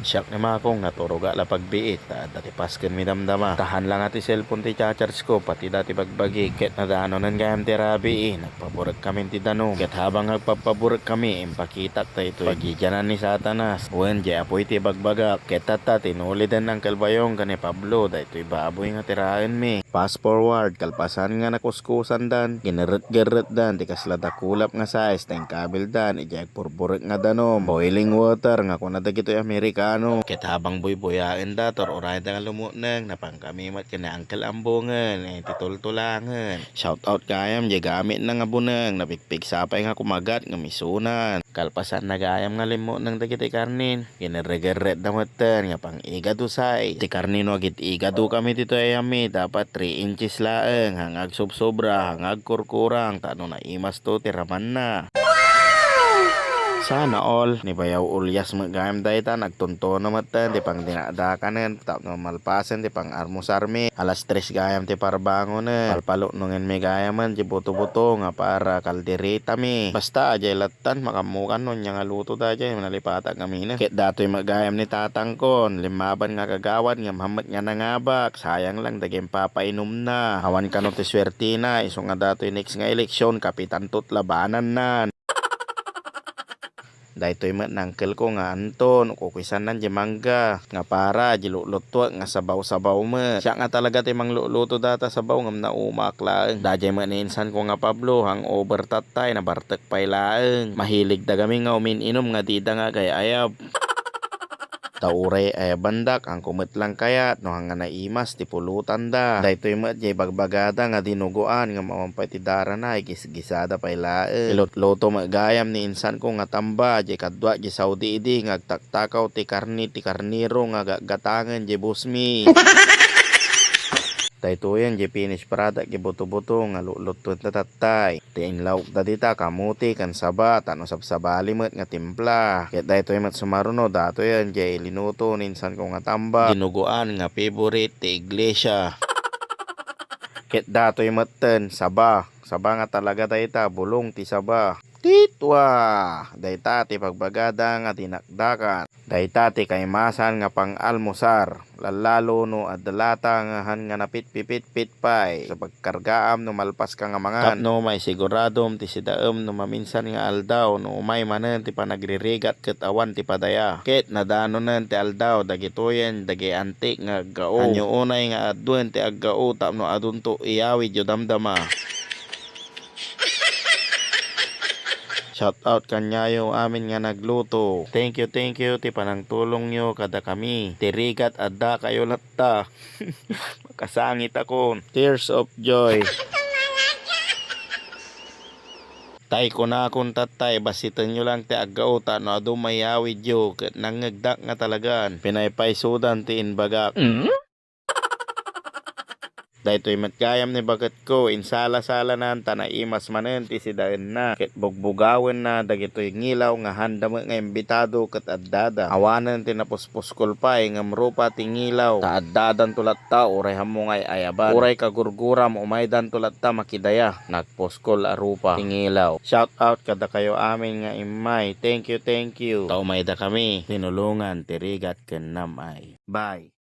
Siyak ni makong naturuga la pagbiit. Dati pasken mi damdama. Tahan lang ati cellphone ti charge ko. Pati dati bagbagi. Ket nadaanon gayam ti rabi. Nagpaburag kami ti danom. Ket habang nagpapaburag kami. Impakitak ta ito. Pagidyanan ni Satanas. Wen di apoy ti bagbagak. Ket tata tinulidan ng kalbayong kani Pablo. Da ito'y baboy nga tirahan mi. Fast forward. Kalpasan nga nakuskusan dan. Gineret-geret dan. Ti kaslada kulap nga size. Teng kabil dan. Ijay purburek nga danom. Boiling water nga kung nadagito'y Amerikano. Ket habang boy-boyain dator oray da nga lumuneng napangkamimat kina Uncle Ambongen titultulangen. Shout out kayam di gamit na nga buneng napikpik sapay nga kumagat nga misunan. Kalpasan nagayam nga limo ng dagiti karnin. Gineregeret damatan nga pang igadusay. Ti karnino agit igadu kami dito ayami dapat 3 inches laeng hangag sobra hangag kurkurang tano na imas to tiraman na. Sana all ni bayaw ulyas magayam dayta nagtunto na matan di pang dinadakanen tap no malpasen di pang armusarmi alas 3 gayam ti parbangonen palpalo nungen mi gayaman di buto-buto nga para kaldereta mi basta ajay latan makamukan nun nga luto da ajay manalipata kami na ket datoy magayam ni tatangkon limaban nga kagawan nga mahamat nga nangabak sayang lang daging papainom na awan kano ti swerte na iso nga datoy next nga eleksyon kapitan tot labanan nan. Dahito'y nangkel ko nga Anton kukisan nan di mangga nga para di luluto nga sabaw-sabaw mo siya nga talaga ti mangluluto data sabaw ngam na umakla dajay maninsan ko nga Pablo hang over tatay na bartek pay laeng mahilig da kami nga umininom nga dida nga kay ayab tauray ay bandak ang kumit lang kaya no hanga naimas ti pulutan da daytoy mat jay bagbagada nga dinuguan nga mamampay ti dara na gisgisada pay lae ilot-loto magayam ni insan ko nga tamba jay kadwa jay Saudi idi nga agtaktakaw ti karniro nga gatangan jay busmi daytoyan jay finish product jay buto-buto nga lulutot na tatay tiin lauk dadita kamuti kan saba tano sabsabali met nga timpla ket daytoy mat sumaruno datoyan jay linuto ninsan ko nga tamba dinuguan nga favorite ti iglesia ket datoy matten saba nga talaga dayta bulong ti saba titwa dayta ti pagbagada nga dinakdakan dayta ti kaymasan nga pang almusar lalalo no adalata nga han nga napit-pipit pay sa pagkargaam no malpas ka nga mangan tapno may siguradom ti sidaem no maminsan nga aldaw no umay manen ti panagririgat ket awan ti padaya ket nadanonen ti aldaw dagitoyen dagi antik nga aggao anyo unay nga adwen ti aggao tapno adunto iyawi jud damdama. Shout out kanyayo amin nga nagluto. Thank you ti panang tulong nyo kada kami. Tirigat adda kayo latta. Makasangit ako. Tears of joy. Tay ko na akong tatay basitan nyo lang ti agauta no adu mayawid yo ket nangagdak nga talagaan. Pinaypaysudan ti inbagak. Daytoy matgayam ni bagat ko insala-sala nan tanaimas manen ti sidaen na ket bugbugawen na dagitoy ngilaw nga handa nga imbitado ket addada awanen ti napuspuskol pay ngam rupa ti ngilaw ta addadan tulatta uray hamungay ayaban uray kagurguram umaydan tulatta makidaya nagpuskol a rupa ti ngilaw. Shout out kada kayo amin nga imay thank you ta umayda kami tinulungan tirigat ken namay bye.